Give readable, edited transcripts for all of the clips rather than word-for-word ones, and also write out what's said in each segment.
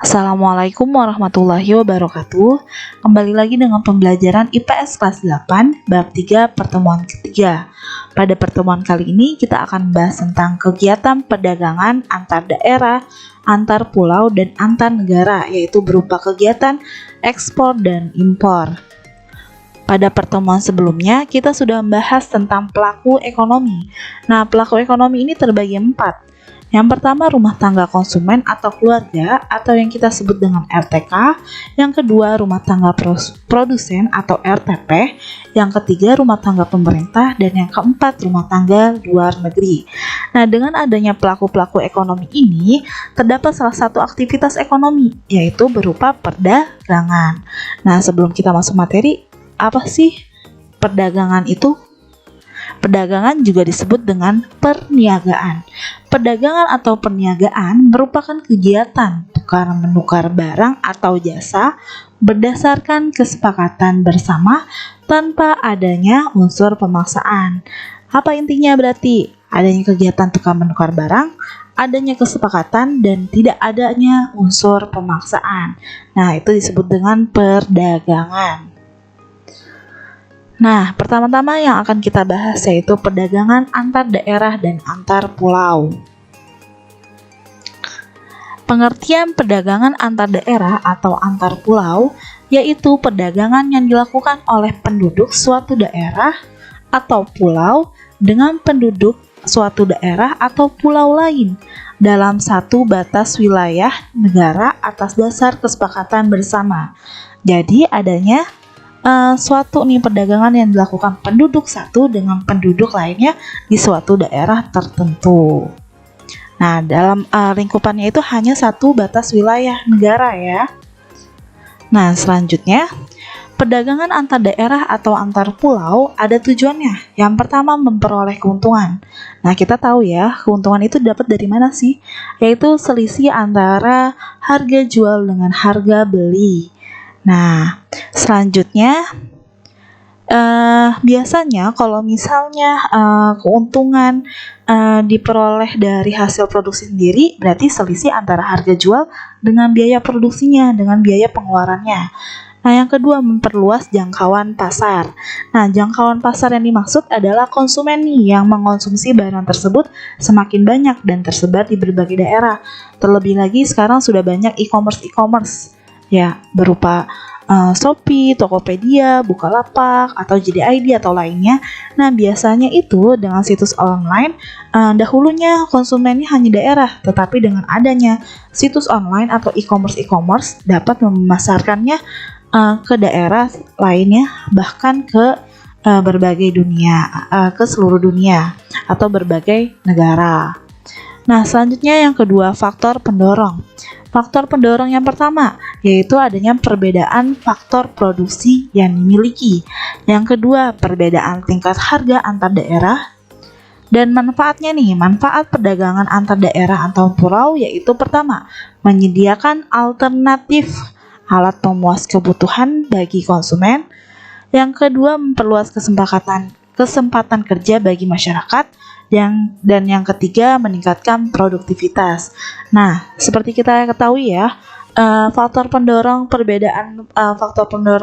Assalamualaikum warahmatullahi wabarakatuh. Kembali lagi dengan pembelajaran IPS kelas 8 bab 3 pertemuan ketiga. Pada pertemuan kali ini kita akan membahas tentang kegiatan perdagangan antar daerah, antar pulau dan antar negara, yaitu berupa kegiatan ekspor dan impor. Pada pertemuan sebelumnya kita sudah membahas tentang pelaku ekonomi. Nah, pelaku ekonomi ini terbagi 4. Yang pertama, rumah tangga konsumen atau keluarga atau yang kita sebut dengan RTK. Yang kedua, rumah tangga produsen atau RTP. Yang ketiga, rumah tangga pemerintah. Dan yang keempat, rumah tangga luar negeri. Nah, dengan adanya pelaku-pelaku ekonomi ini, terdapat salah satu aktivitas ekonomi, yaitu berupa perdagangan. Nah, sebelum kita masuk materi, apa sih perdagangan itu? Perdagangan juga disebut dengan perniagaan. Perdagangan atau perniagaan merupakan kegiatan tukar-menukar barang atau jasa berdasarkan kesepakatan bersama tanpa adanya unsur pemaksaan. Apa intinya berarti? Adanya kegiatan tukar-menukar barang, adanya kesepakatan, dan tidak adanya unsur pemaksaan. Nah, itu disebut dengan perdagangan. Nah, pertama-tama yang akan kita bahas yaitu perdagangan antar daerah dan antar pulau. Pengertian perdagangan antar daerah atau antar pulau yaitu perdagangan yang dilakukan oleh penduduk suatu daerah atau pulau dengan penduduk suatu daerah atau pulau lain dalam satu batas wilayah negara atas dasar kesepakatan bersama. Jadi adanya suatu perdagangan yang dilakukan penduduk satu dengan penduduk lainnya di suatu daerah tertentu. Nah, dalam lingkupannya itu hanya satu batas wilayah negara ya. Nah, selanjutnya perdagangan antar daerah atau antar pulau ada tujuannya. Yang pertama, memperoleh keuntungan. Nah, kita tahu ya, keuntungan itu dapat dari mana sih? Yaitu selisih antara harga jual dengan harga beli. Nah, selanjutnya biasanya kalau misalnya keuntungan diperoleh dari hasil produksi sendiri, berarti selisih antara harga jual dengan biaya produksinya, dengan biaya pengeluarannya. Nah, yang kedua, memperluas jangkauan pasar. Nah, jangkauan pasar yang dimaksud adalah konsumen nih yang mengonsumsi barang tersebut semakin banyak dan tersebar di berbagai daerah. Terlebih lagi sekarang sudah banyak e-commerce ya, berupa Shopee, Tokopedia, Bukalapak, atau JDID atau lainnya. Nah, biasanya itu dengan situs online, dahulunya konsumennya hanya daerah, tetapi dengan adanya situs online atau e-commerce dapat memasarkannya ke daerah lainnya, bahkan ke berbagai dunia, ke seluruh dunia atau berbagai negara. Nah, selanjutnya yang kedua, faktor pendorong. Faktor pendorong yang pertama yaitu adanya perbedaan faktor produksi yang dimiliki. Yang kedua, perbedaan tingkat harga antar daerah. Dan manfaatnya nih, manfaat perdagangan antar daerah atau pulau yaitu pertama, menyediakan alternatif alat pemuas kebutuhan bagi konsumen. Yang kedua, memperluas kesempatan kerja bagi masyarakat. Dan yang ketiga, meningkatkan produktivitas. Nah, seperti kita ketahui ya, faktor pendorong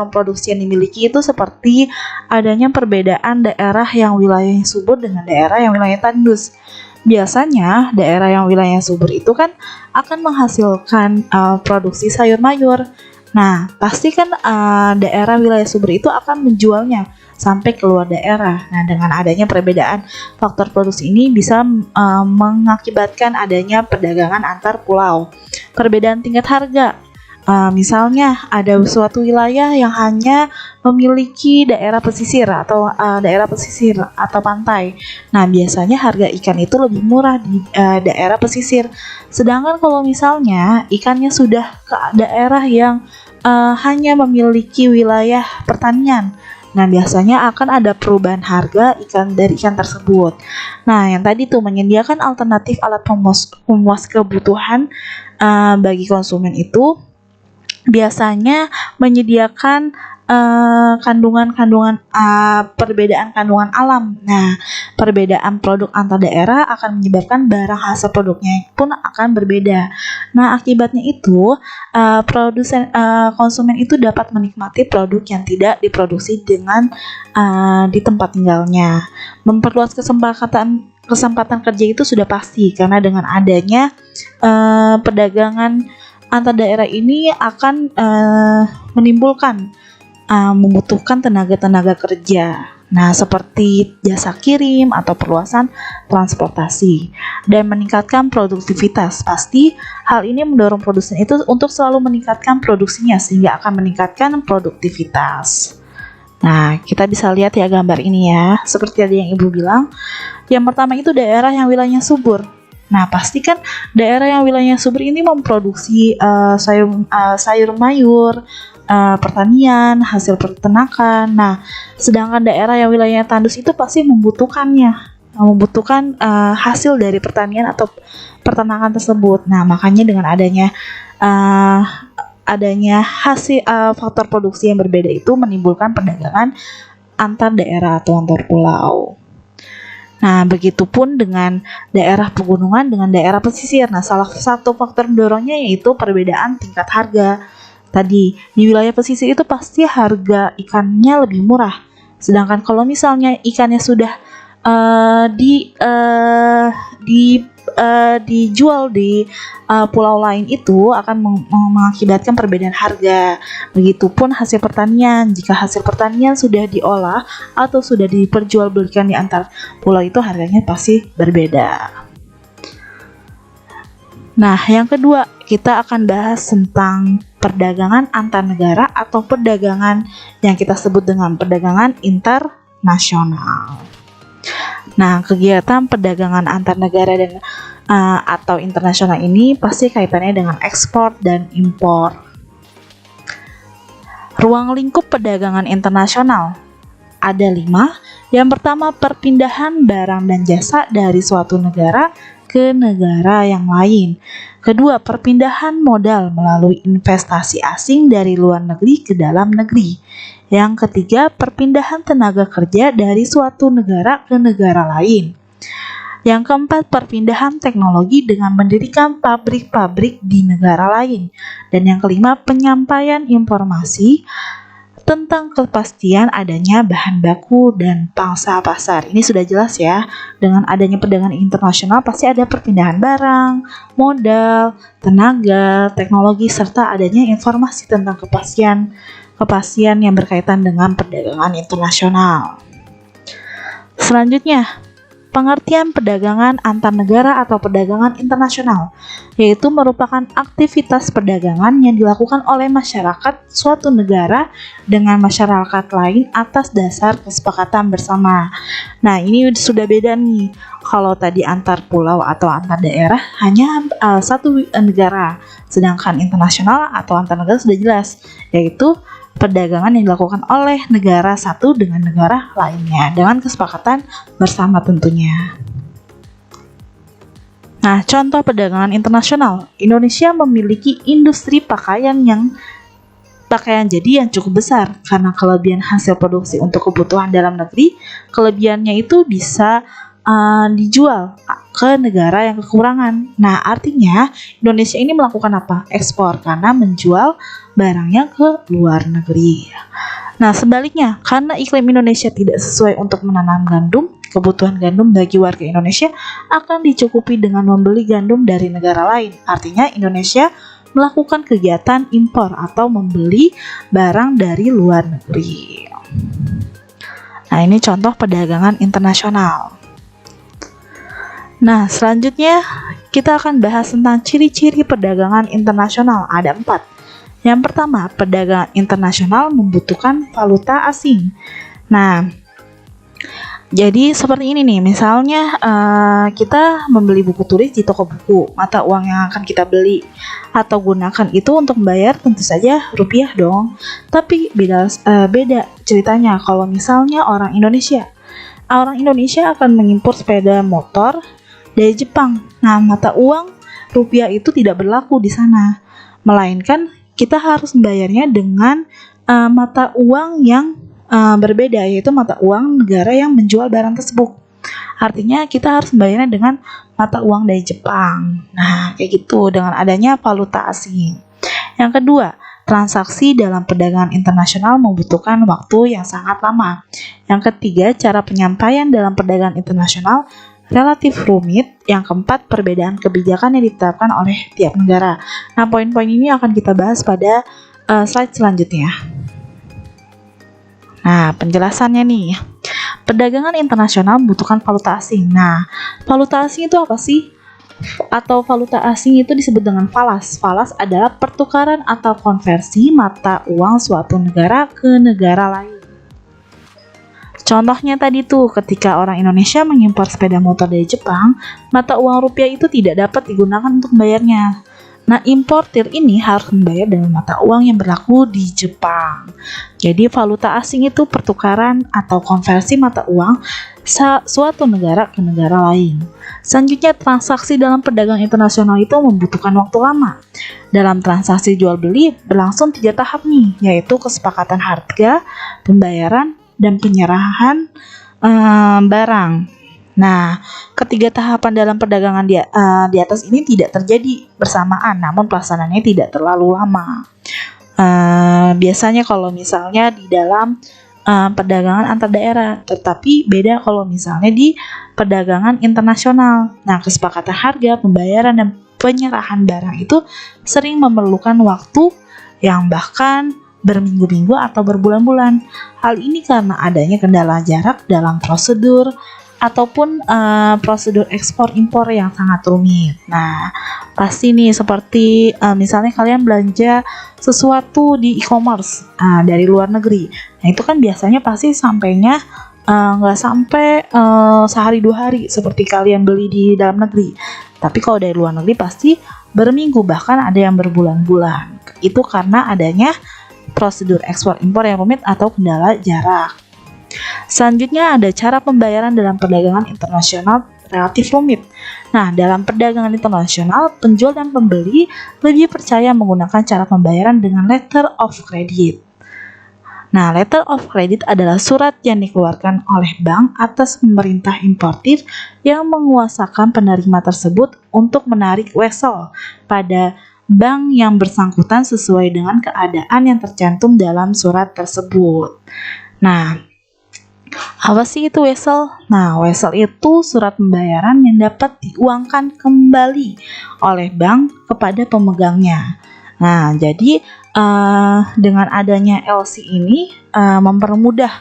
produksi yang dimiliki itu seperti adanya perbedaan daerah yang wilayahnya subur dengan daerah yang wilayahnya tandus. Biasanya daerah yang wilayahnya subur itu kan akan menghasilkan produksi sayur mayur. Nah, pasti kan daerah wilayah subur itu akan menjualnya sampai keluar daerah. Nah, dengan adanya perbedaan faktor produksi ini bisa mengakibatkan adanya perdagangan antar pulau. Perbedaan tingkat harga. Misalnya ada suatu wilayah yang hanya memiliki daerah pesisir atau pantai. Nah, biasanya harga ikan itu lebih murah di daerah pesisir. Sedangkan kalau misalnya ikannya sudah ke daerah yang hanya memiliki wilayah pertanian, nah biasanya akan ada perubahan harga dari ikan tersebut. Nah, yang tadi tuh menyediakan alternatif alat pemuas kebutuhan bagi konsumen itu biasanya menyediakan perbedaan kandungan alam. Nah, perbedaan produk antar daerah akan menyebabkan barang hasil produknya pun akan berbeda. Nah, akibatnya itu konsumen itu dapat menikmati produk yang tidak diproduksi dengan di tempat tinggalnya. Memperluas kesempatan kerja itu sudah pasti, karena dengan adanya perdagangan antar daerah ini akan membutuhkan tenaga kerja. Nah, seperti jasa kirim atau perluasan transportasi dan meningkatkan produktivitas. Pasti hal ini mendorong produsen itu untuk selalu meningkatkan produksinya sehingga akan meningkatkan produktivitas. Nah, kita bisa lihat ya gambar ini ya. Seperti tadi yang Ibu bilang, yang pertama itu daerah yang wilayahnya subur. Nah, pastikan daerah yang wilayahnya subur ini memproduksi sayur mayur, pertanian, hasil peternakan. Nah, sedangkan daerah yang wilayahnya tandus itu pasti membutuhkan hasil dari pertanian atau peternakan tersebut. Nah, makanya dengan adanya hasil faktor produksi yang berbeda itu menimbulkan perdagangan antar daerah atau antar pulau. Nah, begitupun dengan daerah pegunungan dengan daerah pesisir. Nah, salah satu faktor mendorongnya yaitu perbedaan tingkat harga. Tadi, di wilayah pesisir itu pasti harga ikannya lebih murah. Sedangkan kalau misalnya ikannya sudah dijual di pulau lain itu akan mengakibatkan perbedaan harga. Begitupun hasil pertanian. Jika hasil pertanian sudah diolah atau sudah diperjualbelikan di antar pulau itu harganya pasti berbeda. Nah, yang kedua, kita akan bahas tentang perdagangan antar negara atau perdagangan yang kita sebut dengan perdagangan internasional. Nah, kegiatan perdagangan antar negara dan atau internasional ini pasti kaitannya dengan ekspor dan impor. Ruang lingkup perdagangan internasional ada 5. Yang pertama, perpindahan barang dan jasa dari suatu negara ke negara yang lain. Kedua, perpindahan modal melalui investasi asing dari luar negeri ke dalam negeri. Yang ketiga, perpindahan tenaga kerja dari suatu negara ke negara lain. Yang keempat, perpindahan teknologi dengan mendirikan pabrik-pabrik di negara lain. Dan yang kelima, penyampaian informasi tentang kepastian adanya bahan baku dan pangsa pasar. Ini sudah jelas ya. Dengan adanya perdagangan internasional pasti ada perpindahan barang, modal, tenaga, teknologi, serta adanya informasi tentang kepastian yang berkaitan dengan perdagangan internasional. Selanjutnya, pengertian perdagangan antar negara atau perdagangan internasional, yaitu merupakan aktivitas perdagangan yang dilakukan oleh masyarakat suatu negara dengan masyarakat lain atas dasar kesepakatan bersama. Nah, ini sudah beda nih. Kalau tadi antar pulau atau antar daerah hanya satu negara, sedangkan internasional atau antar negara sudah jelas, yaitu perdagangan yang dilakukan oleh negara satu dengan negara lainnya dengan kesepakatan bersama tentunya. Nah, contoh perdagangan internasional. Indonesia memiliki industri pakaian jadi yang cukup besar karena kelebihan hasil produksi untuk kebutuhan dalam negeri. Kelebihannya itu bisa dijual ke negara yang kekurangan. Nah, artinya Indonesia ini melakukan apa? Ekspor, karena menjual barangnya ke luar negeri. Nah, sebaliknya, karena iklim Indonesia tidak sesuai untuk menanam gandum, kebutuhan gandum bagi warga Indonesia akan dicukupi dengan membeli gandum dari negara lain. Artinya Indonesia melakukan kegiatan impor atau membeli barang dari luar negeri. Nah, ini contoh perdagangan internasional. Nah, selanjutnya kita akan bahas tentang ciri-ciri perdagangan internasional. Ada 4. Yang pertama, perdagangan internasional membutuhkan valuta asing. Nah, jadi seperti ini nih, misalnya kita membeli buku tulis di toko buku, mata uang yang akan kita beli atau gunakan itu untuk membayar tentu saja rupiah dong. Tapi beda ceritanya kalau misalnya orang Indonesia akan mengimpor sepeda motor dari Jepang. Nah, mata uang rupiah itu tidak berlaku di sana, melainkan kita harus membayarnya dengan mata uang yang berbeda, yaitu mata uang negara yang menjual barang tersebut. Artinya kita harus membayarnya dengan mata uang dari Jepang. Nah, kayak gitu dengan adanya valuta asing. Yang kedua, transaksi dalam perdagangan internasional membutuhkan waktu yang sangat lama. Yang ketiga, cara penyampaian dalam perdagangan internasional relatif rumit. Yang keempat, perbedaan kebijakan yang ditetapkan oleh tiap negara. Nah, poin-poin ini akan kita bahas pada slide selanjutnya. Nah, penjelasannya nih. Perdagangan internasional membutuhkan valuta asing. Nah, valuta asing itu apa sih? Atau valuta asing itu disebut dengan falas. Falas adalah pertukaran atau konversi mata uang suatu negara ke negara lain. Contohnya tadi tuh, ketika orang Indonesia mengimpor sepeda motor dari Jepang, mata uang rupiah itu tidak dapat digunakan untuk membayarnya. Nah, importir ini harus membayar dengan mata uang yang berlaku di Jepang. Jadi, valuta asing itu pertukaran atau konversi mata uang suatu negara ke negara lain. Selanjutnya, transaksi dalam perdagangan internasional itu membutuhkan waktu lama. Dalam transaksi jual beli berlangsung 3 tahap nih, yaitu kesepakatan harga, pembayaran, dan penyerahan barang. Nah, ketiga tahapan dalam perdagangan di atas ini tidak terjadi bersamaan, namun pelaksanaannya tidak terlalu lama. Biasanya kalau misalnya di dalam perdagangan antar daerah, tetapi beda kalau misalnya di perdagangan internasional. Nah, kesepakatan harga, pembayaran, dan penyerahan barang itu sering memerlukan waktu yang bahkan berminggu-minggu atau berbulan-bulan. Hal ini karena adanya kendala jarak dalam prosedur ataupun prosedur ekspor impor yang sangat rumit. Nah, pasti nih seperti misalnya kalian belanja sesuatu di e-commerce dari luar negeri. Nah, itu kan biasanya pasti sampainya nggak sampai sehari 2 hari seperti kalian beli di dalam negeri. Tapi kalau dari luar negeri pasti berminggu, bahkan ada yang berbulan-bulan. Itu karena adanya prosedur ekspor impor yang rumit atau kendala jarak. Selanjutnya ada cara pembayaran dalam perdagangan internasional relatif rumit. Nah, dalam perdagangan internasional, penjual dan pembeli lebih percaya menggunakan cara pembayaran dengan letter of credit. Nah, letter of credit adalah surat yang dikeluarkan oleh bank atas pemerintah importir yang menguasakan penerima tersebut untuk menarik wesel pada bank yang bersangkutan sesuai dengan keadaan yang tercantum dalam surat tersebut. Nah, apa sih itu wesel? Nah, wesel itu surat pembayaran yang dapat diuangkan kembali oleh bank kepada pemegangnya. Nah, jadi dengan adanya LC ini mempermudah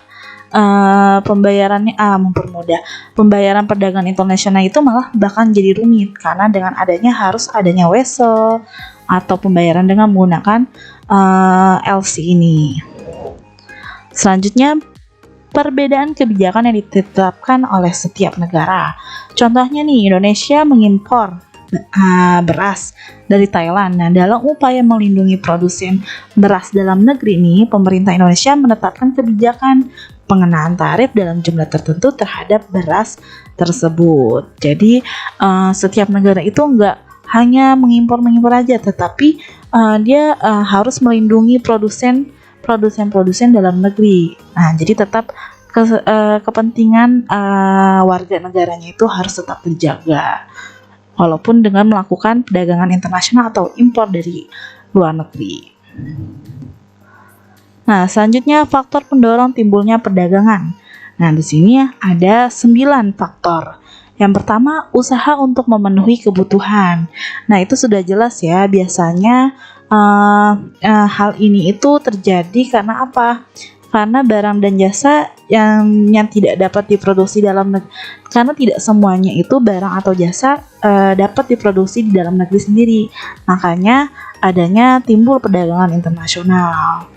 pembayaran perdagangan internasional itu malah bahkan jadi rumit karena dengan adanya harus adanya wesel atau pembayaran dengan menggunakan LC ini. Selanjutnya, perbedaan kebijakan yang ditetapkan oleh setiap negara. Contohnya nih, Indonesia mengimpor beras dari Thailand. Nah, dalam upaya melindungi produsen beras dalam negeri ini, pemerintah Indonesia menetapkan kebijakan pengenaan tarif dalam jumlah tertentu terhadap beras tersebut. Jadi, setiap negara itu nggak hanya mengimpor aja, tetapi dia harus melindungi produsen dalam negeri. Nah, jadi tetap kepentingan warga negaranya itu harus tetap terjaga, walaupun dengan melakukan perdagangan internasional atau impor dari luar negeri. Nah, selanjutnya faktor pendorong timbulnya perdagangan. Nah, di sini ada 9 faktor. Yang pertama, usaha untuk memenuhi kebutuhan. Nah, itu sudah jelas ya, biasanya hal ini itu terjadi karena apa? Karena barang dan jasa yang tidak dapat diproduksi dalam negeri, karena tidak semuanya itu barang atau jasa dapat diproduksi di dalam negeri sendiri. Makanya adanya timbul perdagangan internasional.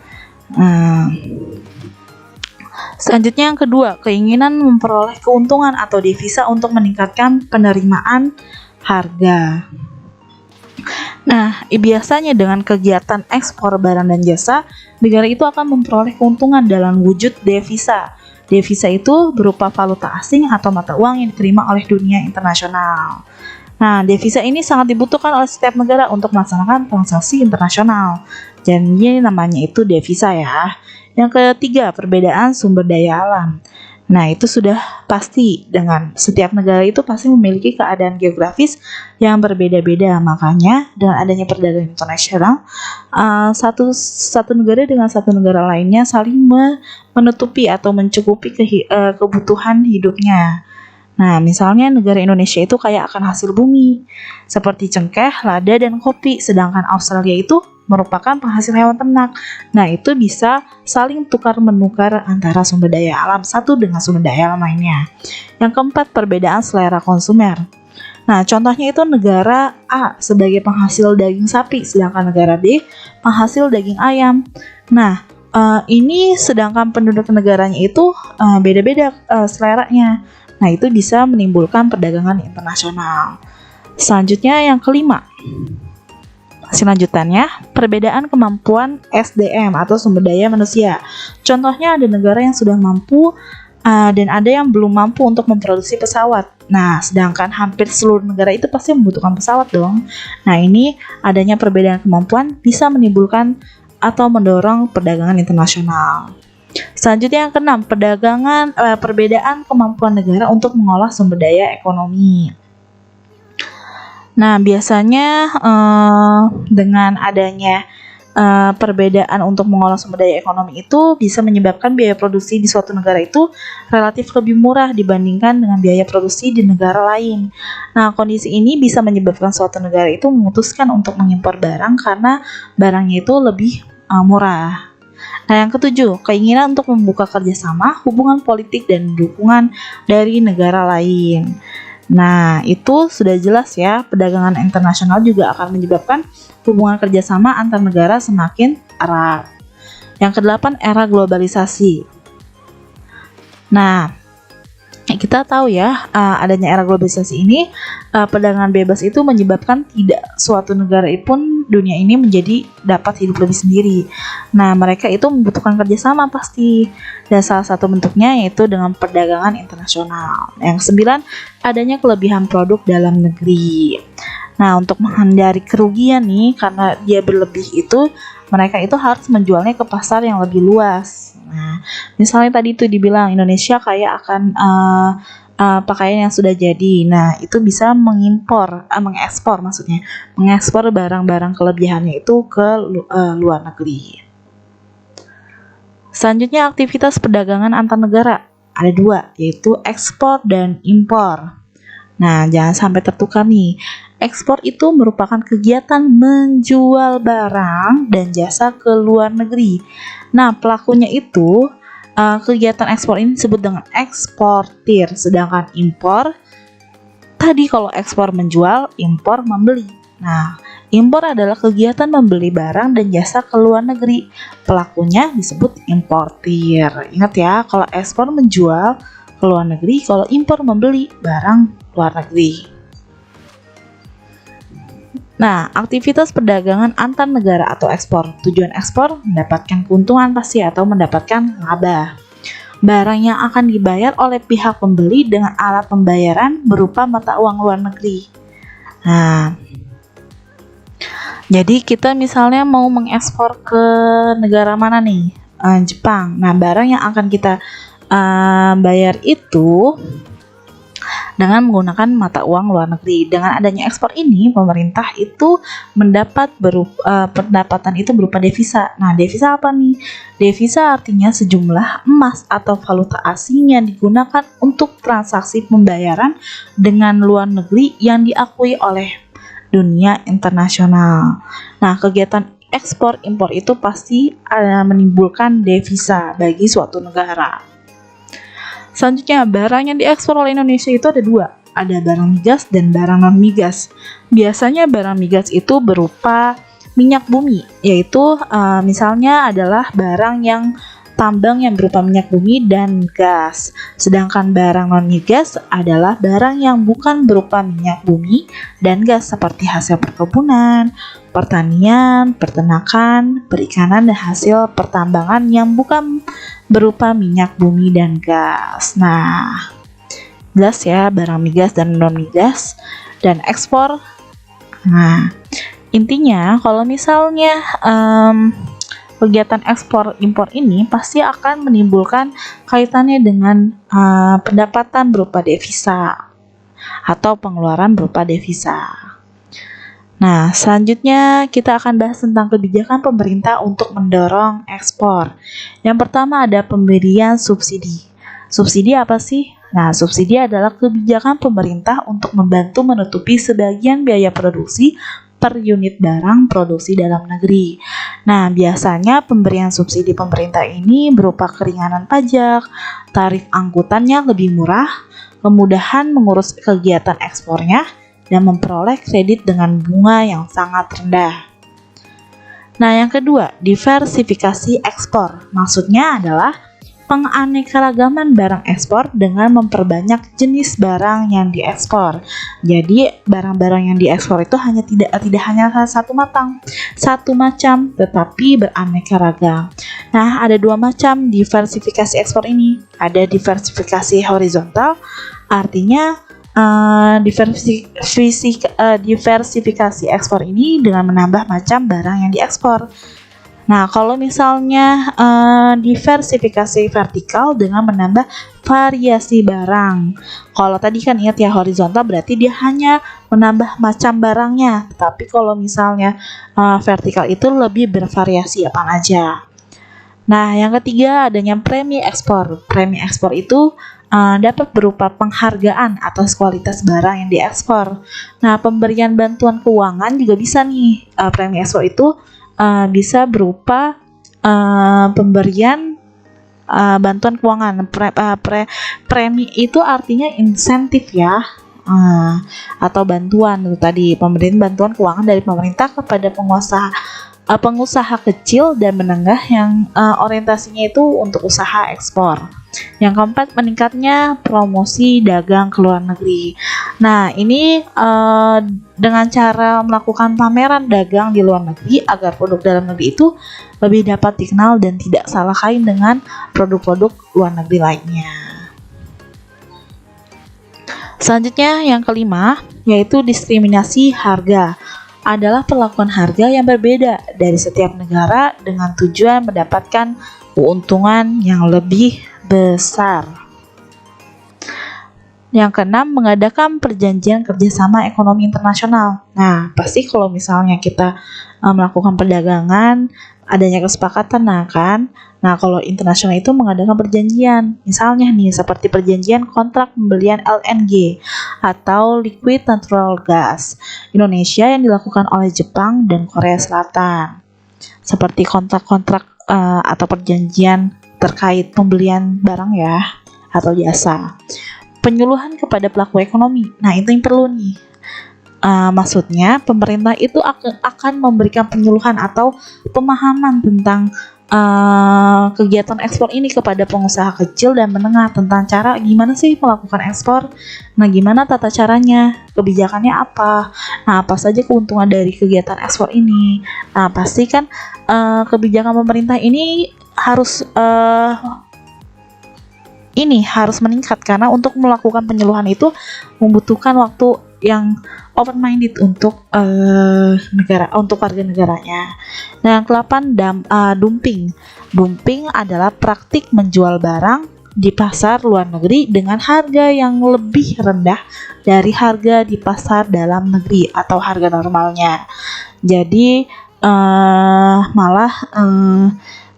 Selanjutnya yang kedua, keinginan memperoleh keuntungan atau devisa untuk meningkatkan penerimaan harga. Nah, biasanya dengan kegiatan ekspor barang dan jasa, negara itu akan memperoleh keuntungan dalam wujud devisa. Devisa itu berupa valuta asing atau mata uang yang diterima oleh dunia internasional. Nah, devisa ini sangat dibutuhkan oleh setiap negara untuk melaksanakan transaksi internasional. Dan ini namanya itu devisa ya. Yang ketiga, perbedaan sumber daya alam. Nah, itu sudah pasti, dengan setiap negara itu pasti memiliki keadaan geografis yang berbeda-beda. Makanya dengan adanya perdagangan internasional, satu negara dengan satu negara lainnya saling menutupi atau mencukupi kebutuhan hidupnya. Nah, misalnya negara Indonesia itu kaya akan hasil bumi, seperti cengkeh, lada, dan kopi, sedangkan Australia itu merupakan penghasil hewan ternak. Nah, itu bisa saling tukar-menukar antara sumber daya alam satu dengan sumber daya alam lainnya. Yang keempat, perbedaan selera konsumer. Nah, contohnya itu negara A sebagai penghasil daging sapi, sedangkan negara B penghasil daging ayam. Nah, ini sedangkan penduduk negaranya itu beda-beda seleranya. Nah, itu bisa menimbulkan perdagangan internasional. Selanjutnya yang kelima, lanjutannya, perbedaan kemampuan SDM atau sumber daya manusia. Contohnya ada negara yang sudah mampu dan ada yang belum mampu untuk memproduksi pesawat. Nah, sedangkan hampir seluruh negara itu pasti membutuhkan pesawat dong. Nah, ini adanya perbedaan kemampuan bisa menimbulkan atau mendorong perdagangan internasional. Selanjutnya yang keenam, perbedaan kemampuan negara untuk mengolah sumber daya ekonomi. Nah, biasanya dengan adanya perbedaan untuk mengolah sumber daya ekonomi itu bisa menyebabkan biaya produksi di suatu negara itu relatif lebih murah dibandingkan dengan biaya produksi di negara lain. Nah, kondisi ini bisa menyebabkan suatu negara itu memutuskan untuk mengimpor barang karena barangnya itu lebih murah. Nah, yang ketujuh, keinginan untuk membuka kerjasama, hubungan politik, dan dukungan dari negara lain. Nah, itu sudah jelas ya, perdagangan internasional juga akan menyebabkan hubungan kerjasama antar negara semakin erat. Yang kedelapan, era globalisasi. Nah, kita tahu ya, adanya era globalisasi ini, perdagangan bebas itu menyebabkan tidak suatu negara pun dunia ini menjadi dapat hidup lebih sendiri. Nah, mereka itu membutuhkan kerjasama pasti. Dan salah satu bentuknya yaitu dengan perdagangan internasional. Yang kesembilan, adanya kelebihan produk dalam negeri. Nah, untuk menghindari kerugian nih, karena dia berlebih itu, mereka itu harus menjualnya ke pasar yang lebih luas. Nah, misalnya tadi itu dibilang Indonesia kaya akan pakaian yang sudah jadi. Nah, itu bisa mengekspor barang-barang kelebihannya itu ke luar negeri. Selanjutnya, aktivitas perdagangan antar negara. Ada dua, yaitu ekspor dan impor. Nah, jangan sampai tertukar nih. Ekspor itu merupakan kegiatan menjual barang dan jasa ke luar negeri. Nah, pelakunya itu kegiatan ekspor ini disebut dengan eksportir. Sedangkan impor, tadi kalau ekspor menjual, impor membeli. Nah, impor adalah kegiatan membeli barang dan jasa ke luar negeri. Pelakunya disebut importir. Ingat ya, kalau ekspor menjual ke luar negeri, kalau impor membeli barang luar negeri. Nah, aktivitas perdagangan antar negara atau ekspor. Tujuan ekspor mendapatkan keuntungan pasti atau mendapatkan laba. Barang yang akan dibayar oleh pihak pembeli dengan alat pembayaran berupa mata uang luar negeri. Nah, jadi kita misalnya mau mengekspor ke negara mana nih? Jepang. Nah, barang yang akan kita bayar itu dengan menggunakan mata uang luar negeri. Dengan adanya ekspor ini, pemerintah itu mendapat pendapatan itu berupa devisa. Nah, devisa apa nih? Devisa artinya sejumlah emas atau valuta asing yang digunakan untuk transaksi pembayaran dengan luar negeri yang diakui oleh dunia internasional. Nah, kegiatan ekspor impor itu pasti menimbulkan devisa bagi suatu negara. Selanjutnya, barang yang diekspor oleh Indonesia itu ada dua. Ada barang migas dan barang non-migas. Biasanya barang migas itu berupa minyak bumi, yaitu misalnya adalah barang yang tambang yang berupa minyak bumi dan gas. Sedangkan barang non-migas adalah barang yang bukan berupa minyak bumi dan gas seperti hasil perkebunan, pertanian, peternakan, perikanan, dan hasil pertambangan yang bukan berupa minyak bumi dan gas. Nah, jelas ya barang migas dan non-migas dan ekspor. Nah, Intinya, kalau misalnya kegiatan ekspor impor ini pasti akan menimbulkan kaitannya dengan pendapatan berupa devisa atau pengeluaran berupa devisa. Nah, selanjutnya kita akan bahas tentang kebijakan pemerintah untuk mendorong ekspor. Yang pertama ada pemberian subsidi. Subsidi apa sih? Nah, subsidi adalah kebijakan pemerintah untuk membantu menutupi sebagian biaya produksi per unit barang produksi dalam negeri. Nah, biasanya pemberian subsidi pemerintah ini berupa keringanan pajak, tarif angkutannya lebih murah, kemudahan mengurus kegiatan ekspornya, dan memperoleh kredit dengan bunga yang sangat rendah. Nah, yang kedua, diversifikasi ekspor. Maksudnya adalah penganekaragaman barang ekspor dengan memperbanyak jenis barang yang diekspor. Jadi, barang-barang yang diekspor itu tidak hanya satu macam, tetapi beraneka ragam. Nah, ada dua macam diversifikasi ekspor ini. Ada diversifikasi horizontal, artinya diversifikasi ekspor ini dengan menambah macam barang yang diekspor. Nah, kalau misalnya diversifikasi vertikal dengan menambah variasi barang. Kalau tadi kan ingat ya, horizontal berarti dia hanya menambah macam barangnya. Tapi kalau misalnya vertikal itu lebih bervariasi apa aja. Nah, yang ketiga adanya premi ekspor. Premi ekspor itu dapat berupa penghargaan atas kualitas barang yang diekspor. Nah, pemberian bantuan keuangan juga bisa nih. Premi ekspor itu bisa berupa pemberian bantuan keuangan. Premi itu artinya insentif ya, atau bantuan itu tadi, pemberian bantuan keuangan dari pemerintah kepada pengusaha kecil dan menengah yang orientasinya itu untuk usaha ekspor. Yang keempat, meningkatnya promosi dagang ke luar negeri. Nah, ini dengan cara melakukan pameran dagang di luar negeri agar produk dalam negeri itu lebih dapat dikenal dan tidak salah kain dengan produk-produk luar negeri lainnya. Selanjutnya, yang kelima, yaitu diskriminasi harga. Adalah perlakuan harga yang berbeda dari setiap negara dengan tujuan mendapatkan keuntungan yang lebih besar. Yang keenam, mengadakan perjanjian kerjasama ekonomi internasional. Nah, pasti kalau misalnya kita melakukan perdagangan, adanya kesepakatan, Nah, kalau internasional itu mengadakan perjanjian. Misalnya nih, seperti perjanjian kontrak pembelian LNG atau liquid natural gas Indonesia yang dilakukan oleh Jepang dan Korea Selatan. Seperti kontrak-kontrak atau perjanjian terkait pembelian barang ya atau jasa. Penyuluhan kepada pelaku ekonomi. Nah, itu yang perlu nih. Maksudnya pemerintah itu akan memberikan penyuluhan atau pemahaman tentang kegiatan ekspor ini kepada pengusaha kecil dan menengah tentang cara gimana sih melakukan ekspor. Nah, gimana tata caranya, kebijakannya apa. Nah, apa saja keuntungan dari kegiatan ekspor ini. Nah, pasti kan kebijakan pemerintah ini harus meningkat karena untuk melakukan penyuluhan itu membutuhkan waktu yang open minded untuk warga negaranya. Nah, yang ke-8, dumping. Dumping adalah praktik menjual barang di pasar luar negeri dengan harga yang lebih rendah dari harga di pasar dalam negeri atau harga normalnya. Jadi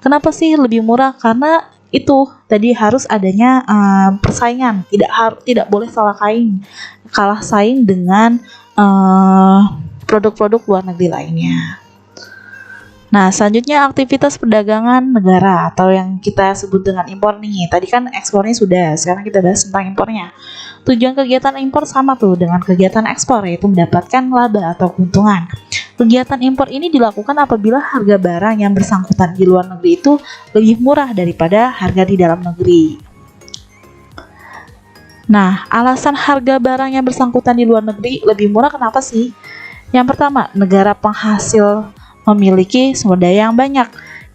kenapa sih lebih murah? Karena itu tadi harus adanya persaingan, tidak boleh kalah saing dengan produk-produk luar negeri lainnya. Nah, selanjutnya aktivitas perdagangan negara atau yang kita sebut dengan impor nih. Tadi kan ekspornya sudah, sekarang kita bahas tentang impornya. Tujuan kegiatan impor sama tuh dengan kegiatan ekspor, yaitu mendapatkan laba atau keuntungan. Kegiatan impor ini dilakukan apabila harga barang yang bersangkutan di luar negeri itu lebih murah daripada harga di dalam negeri. Nah, alasan harga barang yang bersangkutan di luar negeri lebih murah kenapa sih? Yang pertama, negara penghasil memiliki sumber daya yang banyak.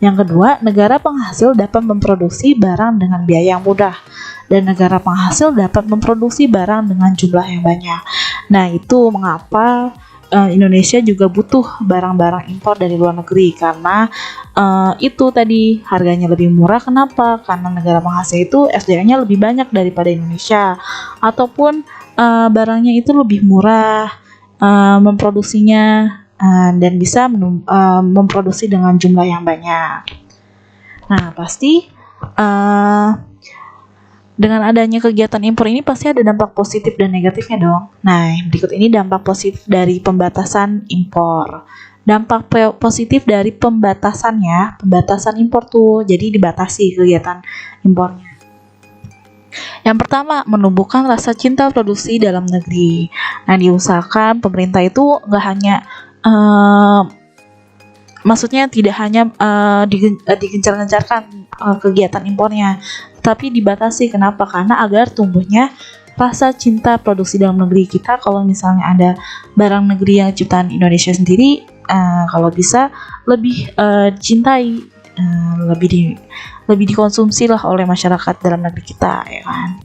Yang kedua, negara penghasil dapat memproduksi barang dengan biaya yang mudah. Dan negara penghasil dapat memproduksi barang dengan jumlah yang banyak. Nah, itu mengapa Indonesia juga butuh barang-barang impor dari luar negeri karena itu tadi harganya lebih murah. Kenapa? Karena negara penghasil itu SDM-nya lebih banyak daripada Indonesia, ataupun barangnya itu lebih murah memproduksinya dan bisa memproduksi dengan jumlah yang banyak. Nah, pasti dengan adanya kegiatan impor ini pasti ada dampak positif dan negatifnya dong. Nah, berikut ini dampak positif dari pembatasan impor. Dampak positif dari pembatasan impor tuh, jadi dibatasi kegiatan impornya. Yang pertama, menumbuhkan rasa cinta produksi dalam negeri. Nah, diusahakan pemerintah itu nggak hanya maksudnya tidak hanya digencar-gencarkan kegiatan impornya, tapi dibatasi. Kenapa? Karena agar tumbuhnya rasa cinta produksi dalam negeri kita. Kalau misalnya ada barang negeri yang ciptaan Indonesia sendiri, kalau bisa lebih dicintai, lebih dikonsumsi lah oleh masyarakat dalam negeri kita, ya kan.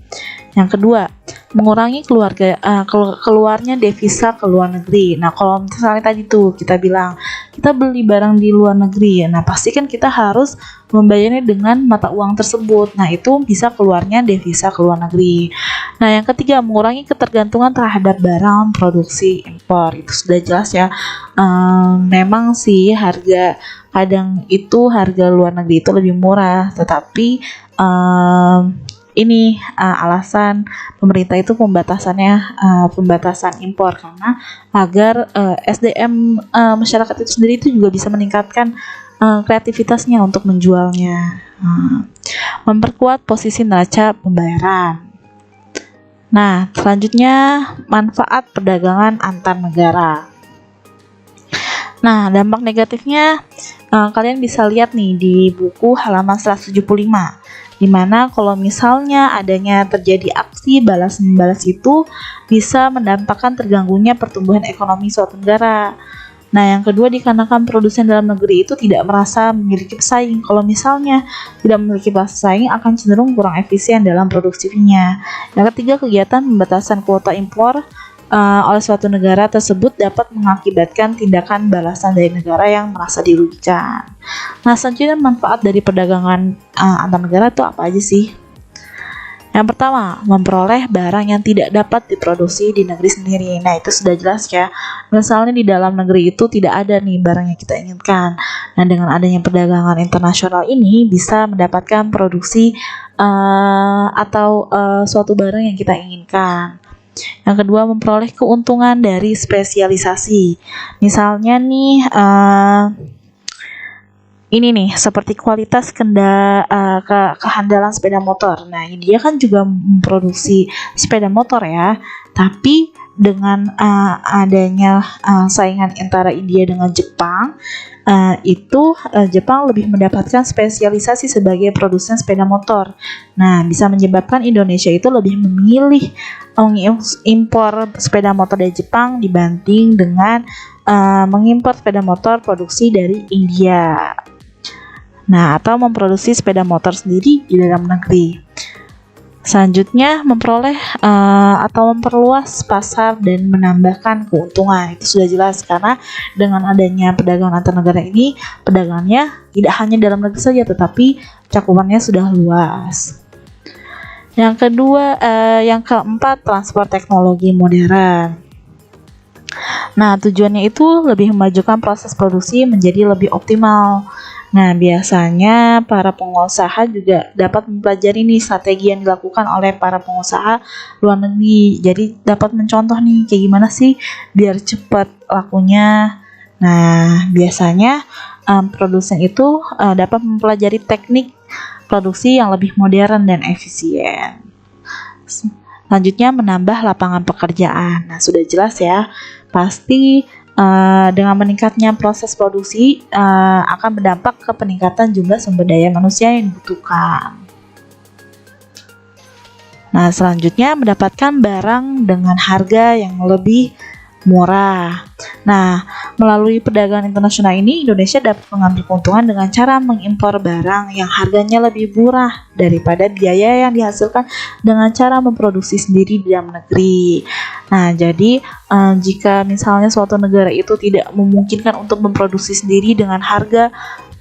Yang kedua, mengurangi keluarnya devisa ke luar negeri. Nah, kalau misalnya tadi tuh kita bilang kita beli barang di luar negeri, nah pasti kan kita harus membayarnya dengan mata uang tersebut. Nah, itu bisa keluarnya devisa ke luar negeri. Nah, yang ketiga, mengurangi ketergantungan terhadap barang produksi impor. Itu sudah jelas ya. Memang sih kadang itu harga luar negeri itu lebih murah, tetapi ini alasan pemerintah itu pembatasan impor karena agar SDM masyarakat itu sendiri itu juga bisa meningkatkan kreativitasnya untuk menjualnya. Memperkuat posisi neraca pembayaran. Nah, selanjutnya manfaat perdagangan antar negara. Nah, dampak negatifnya kalian bisa lihat nih di buku halaman 175. Dimana kalau misalnya adanya terjadi aksi balas-membalas itu bisa mendampakkan terganggunya pertumbuhan ekonomi suatu negara. Nah, yang kedua, dikarenakan produsen dalam negeri itu tidak merasa memiliki pesaing. Kalau misalnya tidak memiliki pesaing, akan cenderung kurang efisien dalam produksinya. Yang ketiga, kegiatan pembatasan kuota impor oleh suatu negara tersebut dapat mengakibatkan tindakan balasan dari negara yang merasa dirugikan. Nah, selanjutnya manfaat dari perdagangan antar negara itu apa aja sih? Yang pertama, memperoleh barang yang tidak dapat diproduksi di negeri sendiri. Nah, itu sudah jelas ya. Misalnya di dalam negeri itu tidak ada nih barang yang kita inginkan. Nah, dengan adanya perdagangan internasional ini bisa mendapatkan produksi atau suatu barang yang kita inginkan. Yang kedua, memperoleh keuntungan dari spesialisasi. Misalnya nih, ini nih seperti kualitas kehandalan sepeda motor. Nah, India kan juga memproduksi sepeda motor ya. Tapi dengan adanya saingan antara India dengan Jepang, Jepang lebih mendapatkan spesialisasi sebagai produsen sepeda motor. Nah, bisa menyebabkan Indonesia itu lebih memilih mengimpor sepeda motor dari Jepang dibanding dengan mengimpor sepeda motor produksi dari India. Nah, atau memproduksi sepeda motor sendiri di dalam negeri. Selanjutnya, memperoleh atau memperluas pasar dan menambahkan keuntungan. Itu sudah jelas karena dengan adanya perdagangan antar negara ini, perdagangannya tidak hanya dalam negeri saja, tetapi cakupannya sudah luas. Yang kedua, yang keempat, transfer teknologi modern. Nah, tujuannya itu lebih memajukan proses produksi menjadi lebih optimal. Nah, biasanya para pengusaha juga dapat mempelajari nih strategi yang dilakukan oleh para pengusaha luar negeri. Jadi dapat mencontoh nih kayak gimana sih biar cepat lakunya. Nah, biasanya produsen itu dapat mempelajari teknik produksi yang lebih modern dan efisien. Selanjutnya, menambah lapangan pekerjaan. Nah, sudah jelas ya, pasti dengan meningkatnya proses produksi akan berdampak ke peningkatan jumlah sumber daya manusia yang dibutuhkan. Nah, selanjutnya mendapatkan barang dengan harga yang lebih murah. Nah, melalui perdagangan internasional ini Indonesia dapat mengambil keuntungan dengan cara mengimpor barang yang harganya lebih murah daripada biaya yang dihasilkan dengan cara memproduksi sendiri di dalam negeri. Nah, jadi jika misalnya suatu negara itu tidak memungkinkan untuk memproduksi sendiri dengan harga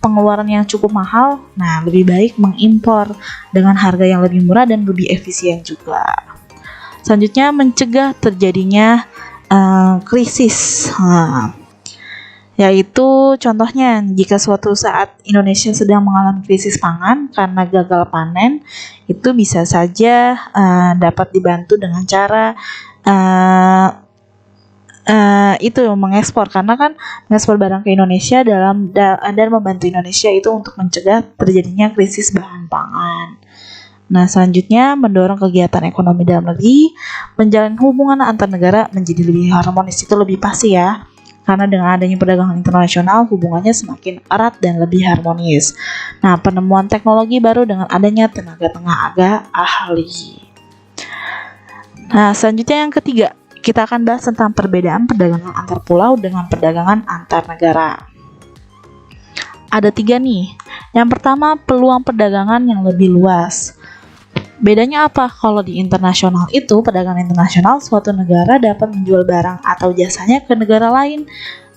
pengeluaran yang cukup mahal, nah lebih baik mengimpor dengan harga yang lebih murah dan lebih efisien juga. Selanjutnya, mencegah terjadinya krisis, yaitu contohnya jika suatu saat Indonesia sedang mengalami krisis pangan karena gagal panen, itu bisa saja dapat dibantu dengan cara itu mengekspor, karena kan mengekspor barang ke Indonesia dan membantu Indonesia itu untuk mencegah terjadinya krisis bahan pangan. Nah, selanjutnya mendorong kegiatan ekonomi dalam negeri, menjalin hubungan antar negara menjadi lebih harmonis, itu lebih pasti ya. Karena dengan adanya perdagangan internasional, hubungannya semakin erat dan lebih harmonis. Nah, penemuan teknologi baru dengan adanya tenaga ahli. Nah, selanjutnya yang ketiga, kita akan bahas tentang perbedaan perdagangan antar pulau dengan perdagangan antar negara. Ada 3 nih. Yang pertama, peluang perdagangan yang lebih luas. Bedanya apa? Kalau di internasional itu, perdagangan internasional, suatu negara dapat menjual barang atau jasanya ke negara lain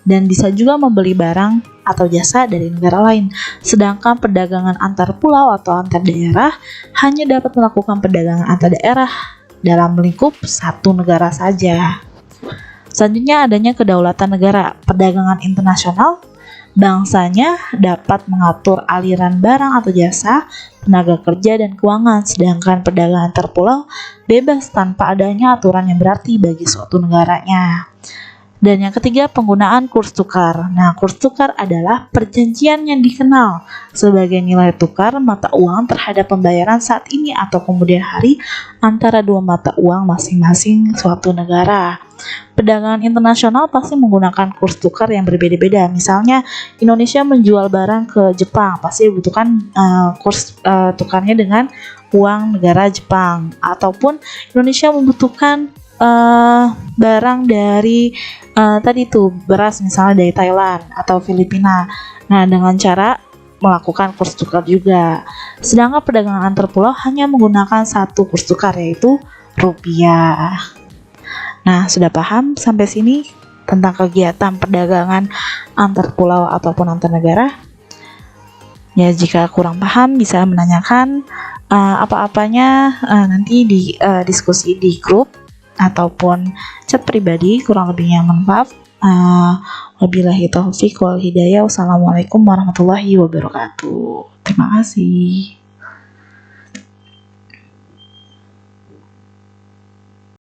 dan bisa juga membeli barang atau jasa dari negara lain. Sedangkan perdagangan antar pulau atau antar daerah hanya dapat melakukan perdagangan antar daerah dalam lingkup satu negara saja. Selanjutnya, adanya kedaulatan negara. Perdagangan internasional, bangsanya dapat mengatur aliran barang atau jasa, tenaga kerja, dan keuangan, sedangkan perdagangan terpulau bebas tanpa adanya aturan yang berarti bagi suatu negaranya. Dan yang ketiga, penggunaan kurs tukar. Nah, kurs tukar adalah perjanjian yang dikenal sebagai nilai tukar mata uang terhadap pembayaran saat ini atau kemudian hari antara dua mata uang masing-masing suatu negara. Perdagangan internasional pasti menggunakan kurs tukar yang berbeda-beda. Misalnya, Indonesia menjual barang ke Jepang, pasti dibutuhkan kurs tukarnya dengan uang negara Jepang. Ataupun Indonesia membutuhkan barang dari tadi tuh beras misalnya dari Thailand atau Filipina. Nah, dengan cara melakukan kurs tukar juga. Sedangkan perdagangan antar pulau hanya menggunakan satu kurs tukar, yaitu rupiah. Nah, sudah paham sampai sini tentang kegiatan perdagangan antar pulau ataupun antar negara? Ya, jika kurang paham bisa menanyakan apa-apanya nanti di diskusi di grup ataupun chat pribadi. Kurang lebihnya mohon maaf. Wabillahi taufiq wal hidayah. Wassalamualaikum warahmatullahi wabarakatuh. Terima kasih.